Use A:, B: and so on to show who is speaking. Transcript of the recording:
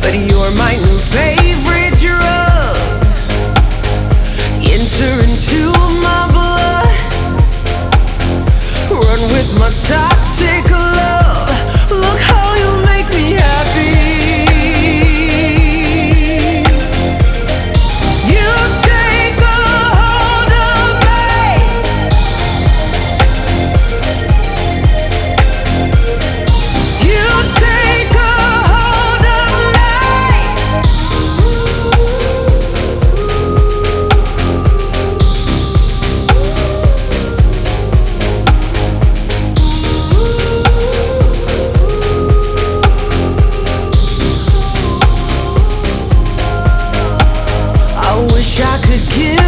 A: but you're my new favorite drug. Enter into my blood, run with my toxic love. Look how you make me happy. You take a hold of me. You take a hold of me. I wish I could give